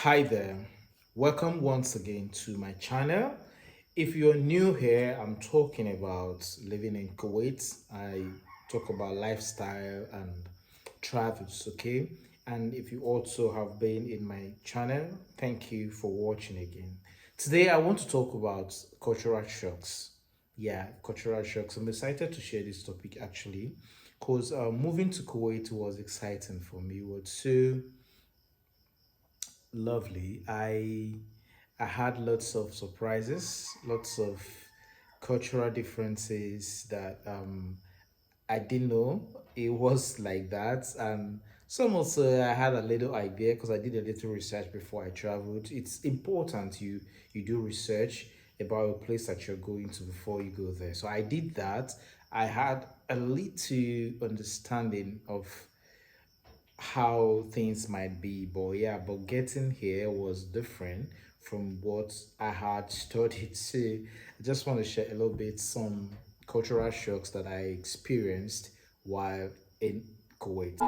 Hi there, welcome once again to my channel. If you're new here, I'm talking about living in Kuwait. I talk about lifestyle and travels, okay? And if you also have been in my channel, thank you for watching again. Today, I want to talk about cultural shocks. Yeah, cultural shocks. I'm excited to share this topic actually because moving to Kuwait was exciting for me. It was so lovely. I had lots of surprises, lots of cultural differences that I didn't know it was like that. And some also I had a little idea because I did a little research before I traveled. It's important you do research about a place that you're going to before you go there. So I did that. I had a little understanding of how things might be, but yeah, but getting here was different from what I had studied. So I just want to share a little bit some cultural shocks that I experienced while in Kuwait.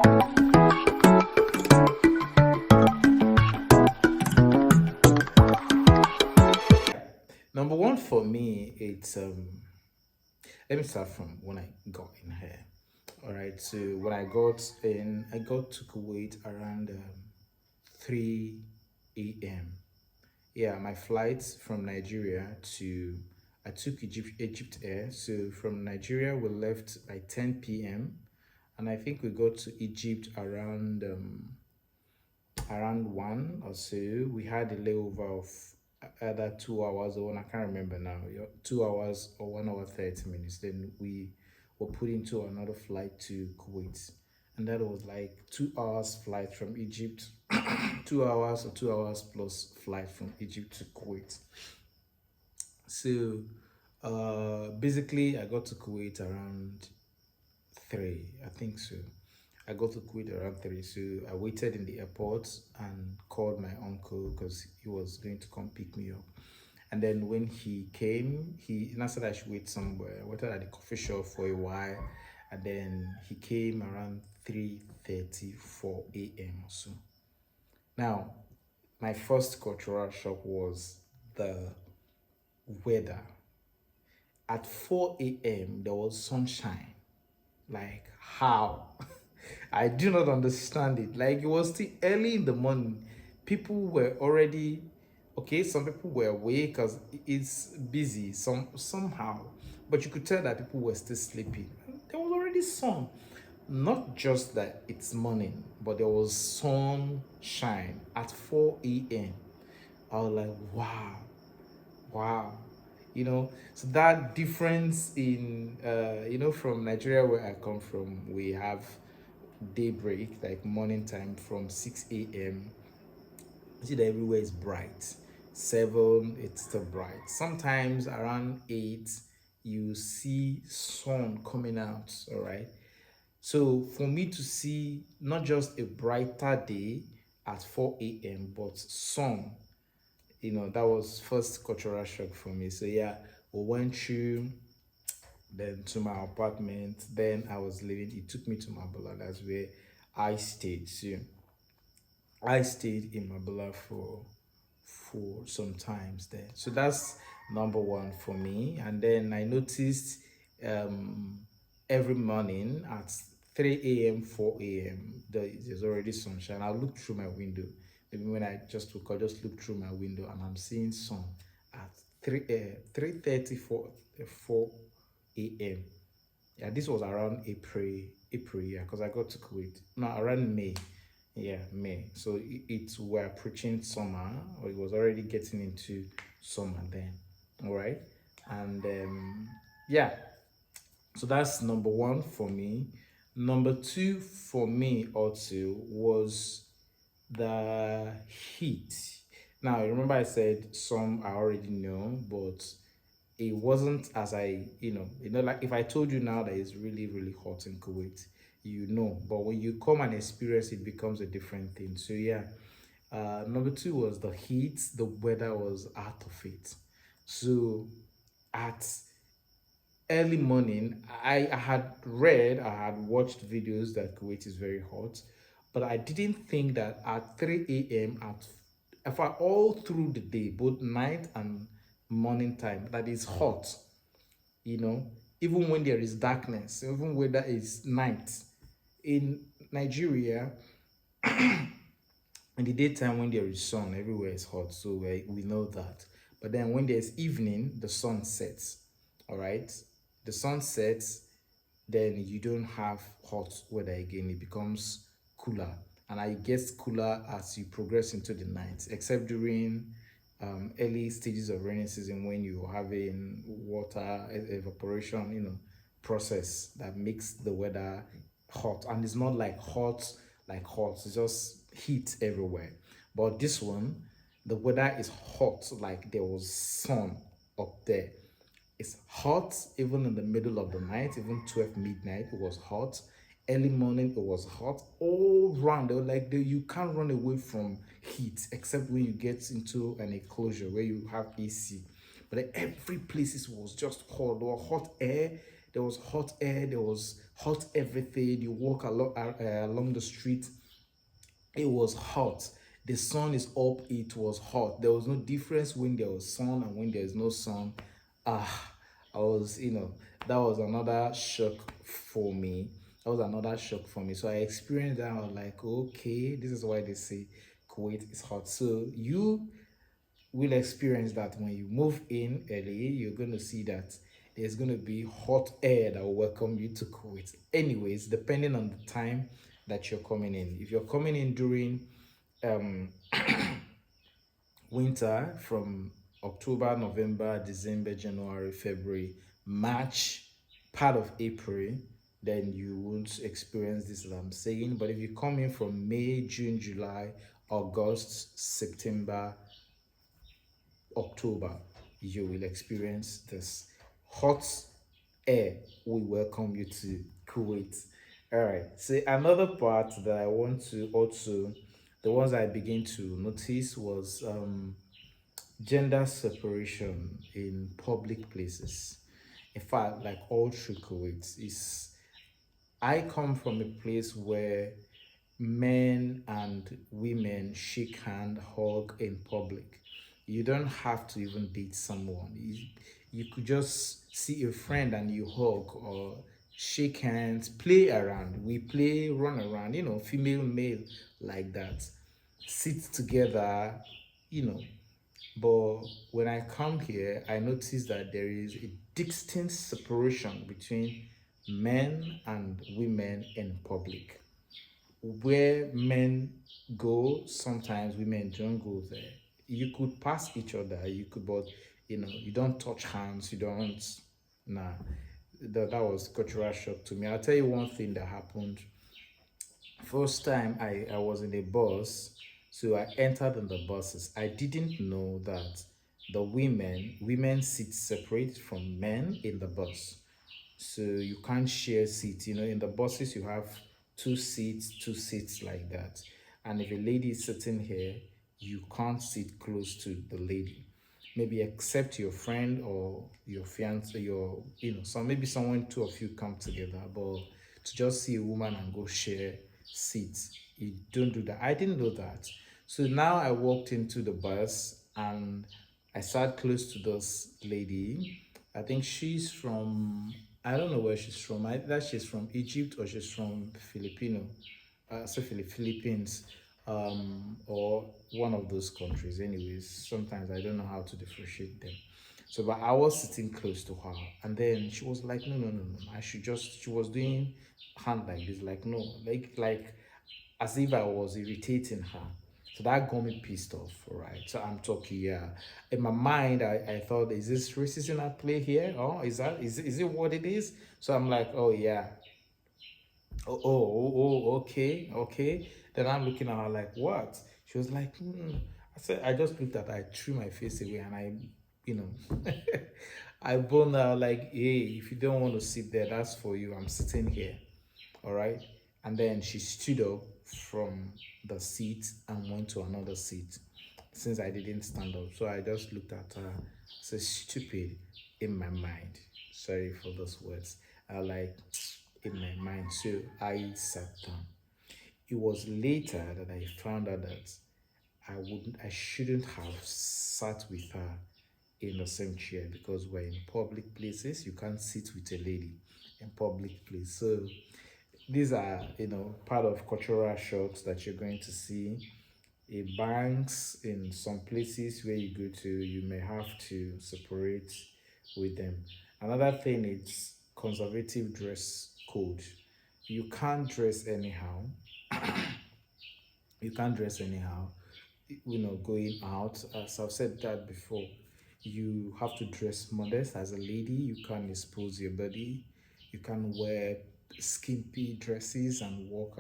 Number one for me, it's let me start from when I got in here. All right, so when I got to Kuwait around 3 a.m. Yeah, my flight from Nigeria to I took Egypt Air. So from Nigeria we left by 10 p.m. and I think we got to Egypt around 1 or so. We had a layover of either 2 hours or one, I can't remember now. 2 hours or 1 hour 30 minutes. Then we were put into another flight to Kuwait. And that was like 2 hours flight from Egypt, 2 hours or 2 hours plus flight from Egypt to Kuwait. So basically I got to Kuwait around 3, I think so. I got to Kuwait around 3, so I waited in the airport and called my uncle because he was going to come pick me up. And then when he came, he and I said I should wait somewhere. I waited at the coffee shop for a while, and then he came around 3:34 a.m. or so. Now, my first cultural shock was the weather. At 4 a.m., there was sunshine. Like, how? I do not understand it. Like, it was still early in the morning. People were already okay. Some people were awake because it's busy. Somehow, but you could tell that people were still sleeping. There was already sun. Not just that it's morning, but there was sunshine at 4 a.m. I was like, wow, wow. So that difference in from Nigeria where I come from, we have daybreak, like morning time from 6 a.m. You see that everywhere is bright. 7, it's still bright. Sometimes around 8, you see sun coming out. All right. So for me to see not just a brighter day at 4 a.m., but sun, that was first cultural shock for me. So yeah, we went through then to my apartment. Then I was living. It took me to Mabala. That's where I stayed. So I stayed in Mabala for some times there. So that's number one for me. And then I noticed um every morning at 3 a.m., 4 a.m. There's already sunshine. I look through my window. Maybe when I just woke up, just look through my window and I'm seeing sun at 3:30, 4 a.m. Yeah, this was around April, yeah, because I got to Kuwait. No, around May. Yeah, May. So it we're approaching summer, or it was already getting into summer then. All right. And yeah, so that's number one for me. Number two for me also was the heat. Now, remember I said some I already know, but it wasn't as like if I told you now that it's really, really hot in Kuwait, but when you come and experience it, becomes a different thing. So yeah, number two was the heat. The weather was out of it. So at early morning, I had watched videos that Kuwait is very hot, but I didn't think that at 3 a.m. if I all through the day, both night and morning time, that is hot, you know, even when there is darkness, even when there is night. In Nigeria, in the daytime when there is sun, everywhere is hot, so we know that. But then when there's evening, the sun sets. All right, the sun sets, then you don't have hot weather again. It becomes cooler, and it gets cooler as you progress into the night, except during early stages of rainy season when you're having water evaporation, process that makes the weather hot. And it's not like hot, it's just heat everywhere. But this one, the weather is hot, like there was sun up there. It's hot even in the middle of the night, even 12 midnight, it was hot. Early morning, it was hot. All round, they were like, you can't run away from heat except when you get into an enclosure where you have AC. But then every place was just hot. There was hot air. There was hot air. There was hot everything. You walk along the street, it was hot. The sun is up, it was hot. There was no difference when there was sun and when there's no sun. Ah, I was, that was another shock for me. That was another shock for me. So I experienced that. I was like, okay, this is why they say Kuwait is hot. So you will experience that when you move in early. You're going to see that there's going to be hot air that will welcome you to Kuwait. Anyways, depending on the time that you're coming in. If you're coming in during um, winter, from October, November, December, January, February, March, part of April, then you won't experience this as I'm saying. But if you come in from May, June, July, August, September, October, you will experience this hot air. We welcome you to Kuwait. All right. So another part that I want to also, the ones I begin to notice was gender separation in public places. In fact, like all through Kuwait, is I come from a place where men and women shake hand, hug in public. You don't have to even date someone. You could just see a friend and you hug or shake hands, play around. We play, run around, female, male, like that. Sit together, you know. But when I come here, I notice that there is a distinct separation between men and women in public. Where men go, sometimes women don't go there. You could pass each other, but you don't touch hands, you don't. Nah, that was cultural shock to me. I'll tell you one thing that happened. First time I was in a bus, so I entered in the buses. I didn't know that the women sit separate from men in the bus. So you can't share seats. In the buses you have two seats like that. And if a lady is sitting here, you can't sit close to the lady. Maybe except your friend or your fiance, maybe someone, two of you come together, but to just see a woman and go share seats, you don't do that. I didn't know that. So now I walked into the bus and I sat close to this lady. I think she's from, I don't know where she's from. Either she's from Egypt or she's from Philippines, or one of those countries. Anyways, sometimes I don't know how to differentiate them. So, but I was sitting close to her, and then she was like, "No, no, no, no. I should just." She was doing hand like this, like no, like as if I was irritating her. So that got me pissed off, right? So I'm talking, yeah. In my mind, I thought, is this racism at play here? Oh, is it what it is? So I'm like, oh yeah. Okay, okay. Then I'm looking at her like, what? She was like, I said, I just looked at her, I threw my face away and you know, I boned her like, hey, if you don't want to sit there, that's for you. I'm sitting here. All right. And then she stood up from the seat and went to another seat since I didn't stand up. So I just looked at her, said, stupid in my mind. Sorry for those words. I like in my mind. So I sat down. It was later that I found out that I shouldn't have sat with her in the same chair because we're in public places. You can't sit with a lady in public place. So these are, part of cultural shocks that you're going to see. In banks, in some places where you go to, you may have to separate with them. Another thing is conservative dress code. You can't dress anyhow. You can't dress anyhow. Going out, as I've said that before, you have to dress modest as a lady. You can't expose your body. You can't wear skimpy dresses and walk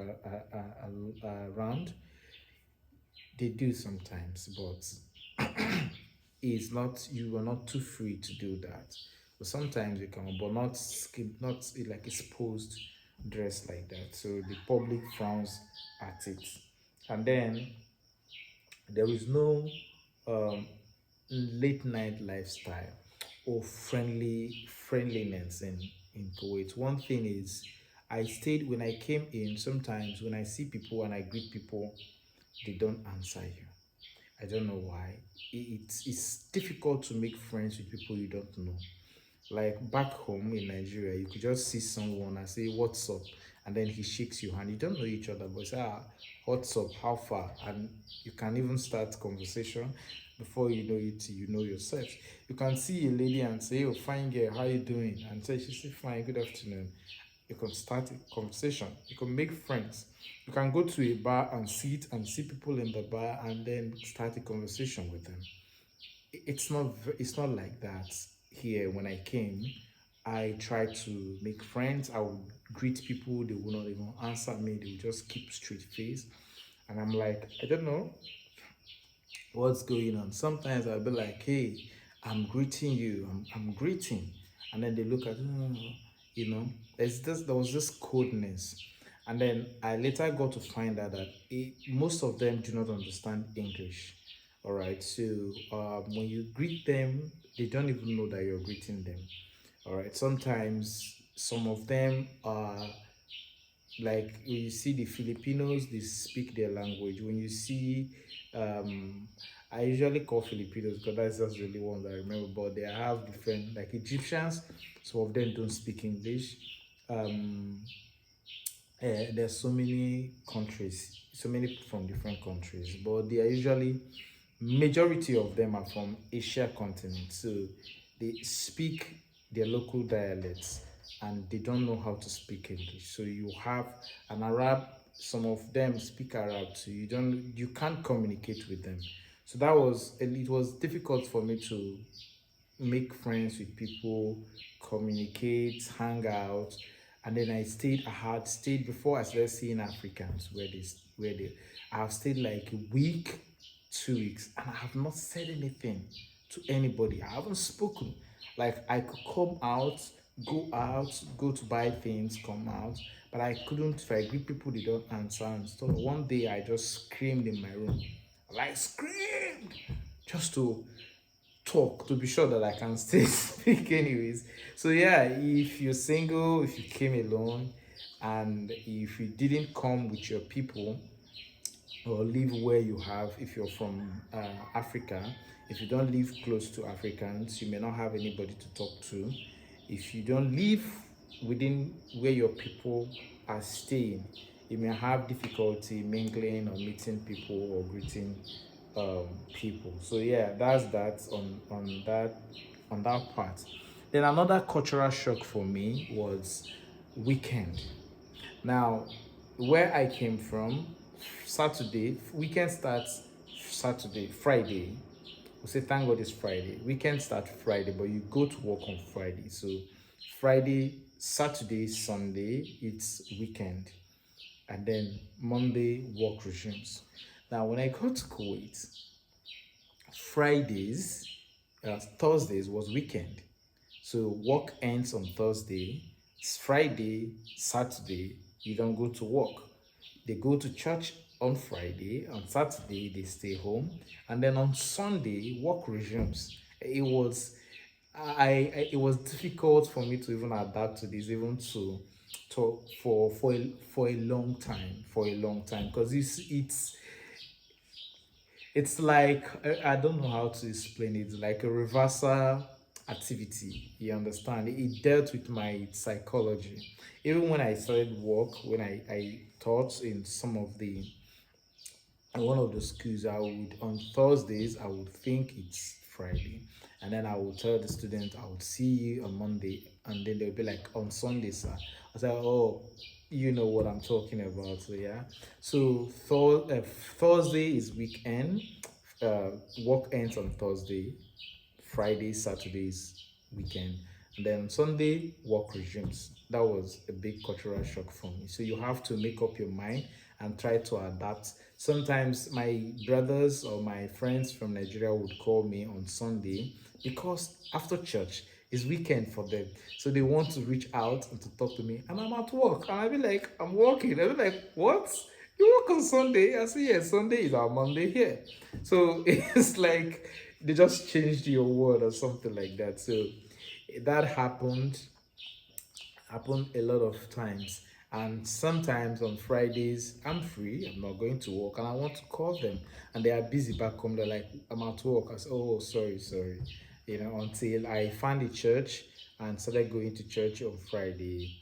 around. They do sometimes, but it's not, you are not too free to do that. But sometimes you can, but not skip, not like exposed dress like that. So the public frowns at it. And then there is no um, late night lifestyle or friendliness in Kuwait. One thing is, I stayed when I came in. Sometimes when I see people and I greet people, they don't answer you. I don't know why. It's difficult to make friends with people you don't know. Like back home in Nigeria, you could just see someone and say, "What's up?" And then he shakes your hand. You don't know each other, but say, "What's up? How far?" And you can even start conversation before you know it, you know yourself. You can see a lady and say, "Oh, fine girl, how you doing?" And say, she say, "Fine, good afternoon." You can start a conversation. You can make friends. You can go to a bar and sit and see people in the bar and then start a conversation with them. It's not like that here. When I came, I tried to make friends. I would greet people, they would not even answer me, they would just keep straight face. And I'm like, I don't know what's going on. Sometimes I'll be like, hey, I'm greeting you, I'm greeting. And then they look at, there was this coldness. And then I later got to find out that most of them do not understand English. All right. So when you greet them, they don't even know that you're greeting them. All right. Sometimes some of them are like, when you see the Filipinos, they speak their language. When you see, I usually call Filipinos because that's just the only ones I remember, but they have different, like Egyptians, some of them don't speak English. Um, there's so many countries, so many from different countries, but they are usually, majority of them are from Asia continent, so they speak their local dialects and they don't know how to speak English. So you have an Arab, some of them speak Arab, so you can't communicate with them. So it was difficult for me to make friends with people, communicate, hang out. And then I had stayed before I started seeing Africans I have stayed like a week, 2 weeks, and I have not said anything to anybody. I haven't spoken. Like I could go to buy things, come out, but I couldn't. If I greet people, they don't answer and stuff. One day I just screamed in my room. Like screamed just to talk, to be sure that I can still speak anyways. So yeah, if you're single, if you came alone, and if you didn't come with your people or live where you have, if you're from Africa, if you don't live close to Africans, you may not have anybody to talk to. If you don't live within where your people are staying, you may have difficulty mingling or meeting people or greeting people. So yeah, that's that on that part. Then another cultural shock for me was weekend. Now, where I came from, Saturday, weekend starts Saturday, Friday. We say thank God it's Friday. Weekend start Friday, but you go to work on Friday. So Friday, Saturday, Sunday, it's weekend. And then Monday, work resumes. Now, when I got to Kuwait, Fridays, Thursdays was weekend. So work ends on Thursday. It's Friday, Saturday, you don't go to work. They go to church on Friday. On Saturday, they stay home. And then on Sunday, work resumes. It was difficult for me to even adapt to this, even to for a long time, because it's It's like I don't know how to explain it. Like a reversal activity. You understand? It dealt with my psychology. Even when I started work, when I taught in some of the in one of the schools, I would on Thursdays I would think it's Friday, and then I would tell the student I would see you on Monday, and then they'll be like on Sunday, sir. I say, oh, you know what I'm talking about, so yeah. So Thursday is weekend. Uh, Work ends on Thursday. Fridays, Saturdays, weekend. And then Sunday, work resumes. That was a big cultural shock for me. So you have to make up your mind and try to adapt. Sometimes my brothers or my friends from Nigeria would call me on Sunday because after church is weekend for them. So they want to reach out and to talk to me. And I'm at work. And I'll be like, I'm working. I'll be like, what? You work on Sunday? I say, yes, Sunday is our Monday here. So it's like they just changed your word or something like that. So that happened a lot of times. And sometimes on Fridays, I'm free, I'm not going to work, and I want to call them. And they are busy back home. They're like, I'm at work. I say, oh, sorry, sorry. Until I found a church and started going to church on Friday.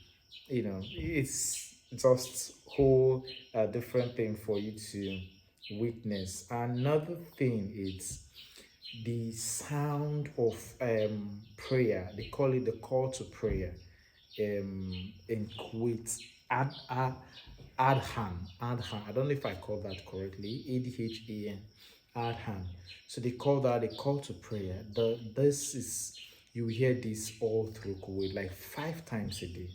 It's just whole different thing for you to witness. Another thing is the sound of prayer. They call it the call to prayer in Kuwait. Adhan. Adhan. I don't know if I called that correctly. Adhan. Adhan. So they call that a call to prayer. This is you hear this all through Kuwait, like 5 times a day.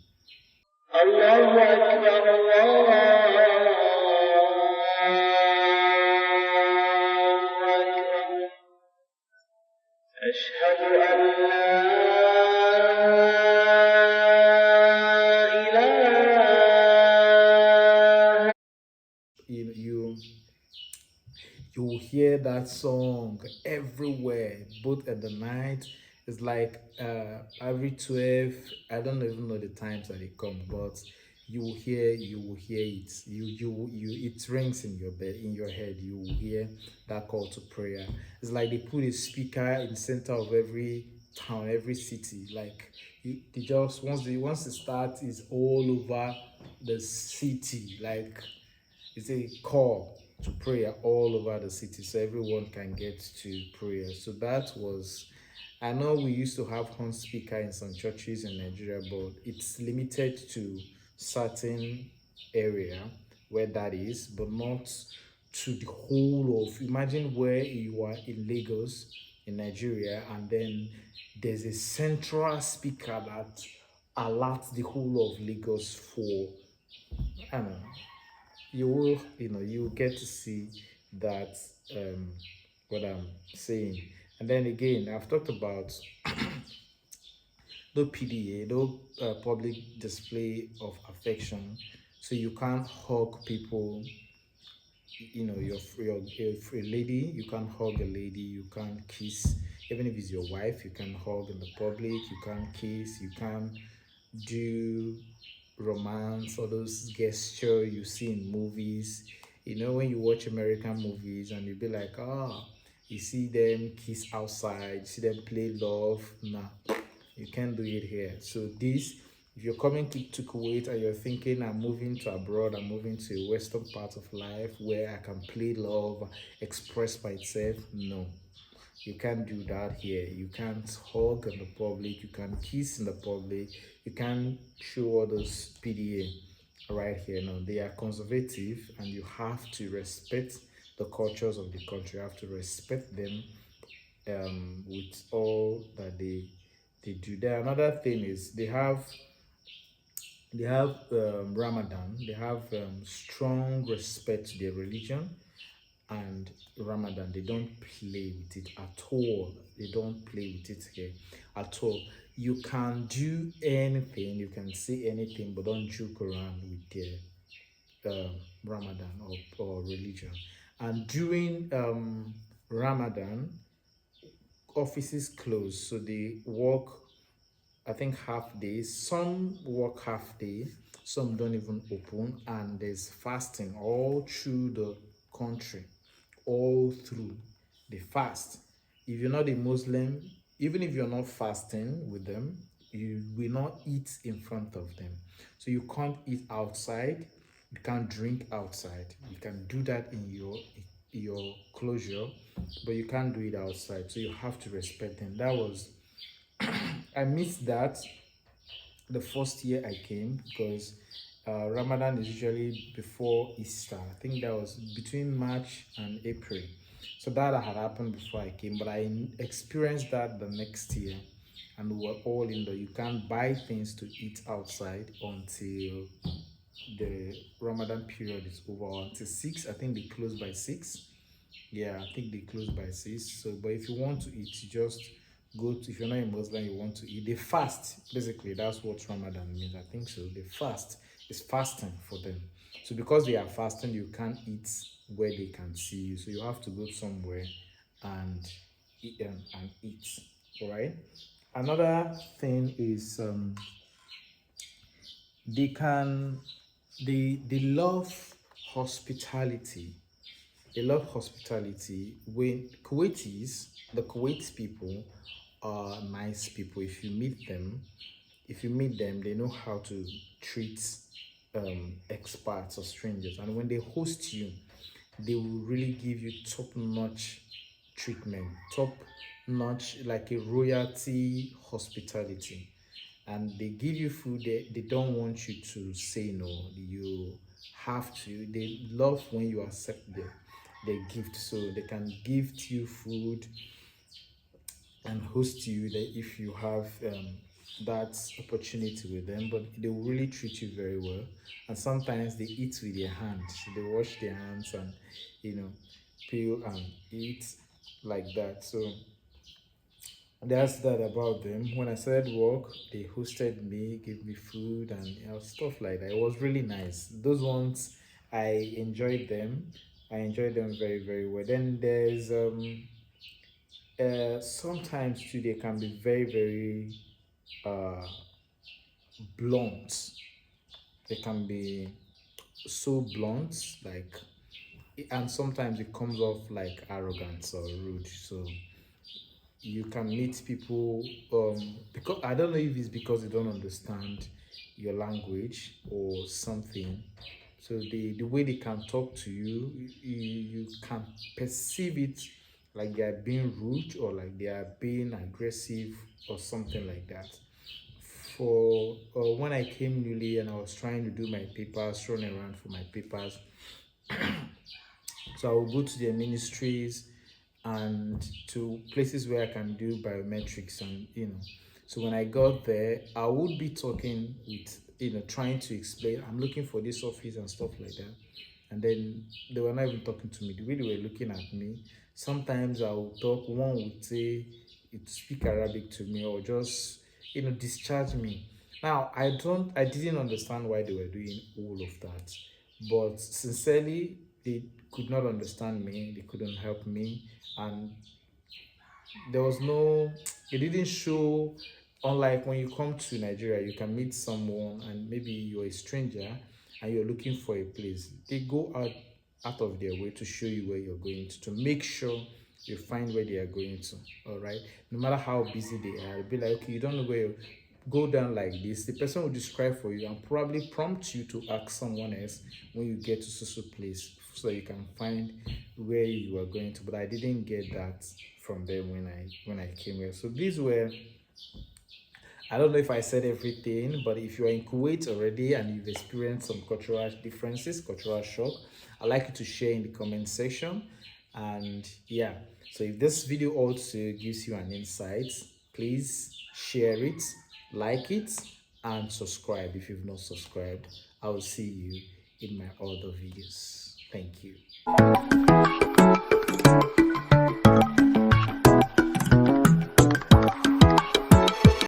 الله أكبر الله أكبر أشهد أن لا إله. You will hear that song everywhere, both at the night. It's like every 12, I don't even know the times that it comes, but you will hear it. It rings in your bed, in your head. You will hear that call to prayer. It's like they put a speaker in the center of every town, every city. Like they just once it starts, it's all over the city. Like it's a call to prayer all over the city so everyone can get to prayer. So that was, I know we used to have horn speaker in some churches in Nigeria, but it's limited to certain area where that is, but not to the whole of, imagine where you are in Lagos in Nigeria, and then there's a central speaker that alerts the whole of Lagos for, I don't know, you get to see that, um what I'm saying. And then again, I've talked about no PDA, no public display of affection. So you can't hug people. If a lady, you can't hug a lady, you can't kiss. Even if it's your wife, you can hug in the public, you can't kiss, you can't do romance or those gesture you see in movies. When you watch American movies and you be like, you see them kiss outside, you see them play love. Nah, you can't do it here. So this, if you're coming to Kuwait and you're thinking, I'm moving to abroad, I'm moving to a western part of life where I can play love, express myself, no. You can't do that here. You can't hug in the public. You can't kiss in the public. You can't show all those PDA right here. No, they are conservative, and you have to respect the cultures of the country. You have to respect them with all that they do. There, another thing is they have Ramadan. They have strong respect to their religion and Ramadan. They don't play with it at all. They don't play with it here at all. You can do anything, you can say anything, but don't joke around with their Ramadan or religion. And during Ramadan, offices close, so they work, I think, half days. Some work half day, some don't even open, and there's fasting all through the country. all through the fast. If you're not a Muslim, even if you're not fasting with them, you will not eat in front of them. So you can't eat outside, you can't drink outside. You can do that in your closure, but you can't do it outside. So you have to respect them. That was I missed that the first year I came because Ramadan is usually before Easter. I think that was between March and April. So that had happened before I came, but I experienced that the next year, and we were all in the. You can't buy things to eat outside until the Ramadan period is over. Until 6, I think they close by 6. Yeah, I think they close by 6. So, but if you want to eat, you just go to, if you're not a Muslim, you want to eat. They fast. Basically, that's what Ramadan means. I think so. They fast. It's fasting for them. So because they are fasting, you can't eat where they can see you. So you have to go somewhere and and eat. All right. Another thing is they can they love hospitality. They love hospitality. When Kuwaitis, the Kuwait people are nice people. If you meet them, they know how to treat expats or strangers. And when they host you, they will really give you top-notch treatment, top-notch, like a royalty hospitality. And they give you food, they don't want you to say no. You have to. They love when you accept their gift, so they can gift you food and host you that if you have that opportunity with them. But they will really treat you very well, and sometimes they eat with their hands. They wash their hands and you know peel and eat like that. So that's that about them. When I started work, they hosted me, gave me food and stuff like that. It was really nice. Those ones, I enjoyed them. I enjoyed them very, very well. Then there's sometimes too they can be very, very uh blunt. They can be so blunt, like, and sometimes it comes off like arrogance or rude. So you can meet people because I don't know if it's because they don't understand your language or something. So the way they can talk to you, you can perceive it like they are being rude or like they are being aggressive or something like that. For when I came newly and I was trying to do my papers, running around for my papers, so I will go to their ministries and to places where I can do biometrics and So when I got there, I would be talking with trying to explain I'm looking for this office and stuff like that. And then they were not even talking to me. The way they were looking at me, sometimes I would talk, one would say it speak Arabic to me or just discharge me. Now I didn't understand why they were doing all of that. But sincerely, they could not understand me, they couldn't help me, and there was no it didn't show. Unlike when you come to Nigeria, you can meet someone and maybe you're a stranger and you're looking for a place. They go out of their way to show you where you're going to make sure you find where they are going to. All right, no matter how busy they are, they'll be like, okay, you don't know where you go down like this. The person will describe for you and probably prompt you to ask someone else when you get to social place so you can find where you are going to. But I didn't get that from them when I came here. So these were, I don't know if I said everything, but if you're in Kuwait already and you've experienced some cultural differences, cultural shock, I'd like you to share in the comment section. And yeah, so if this video also gives you an insight, please share it, like it, and subscribe if you've not subscribed. I will see you in my other videos. Thank you.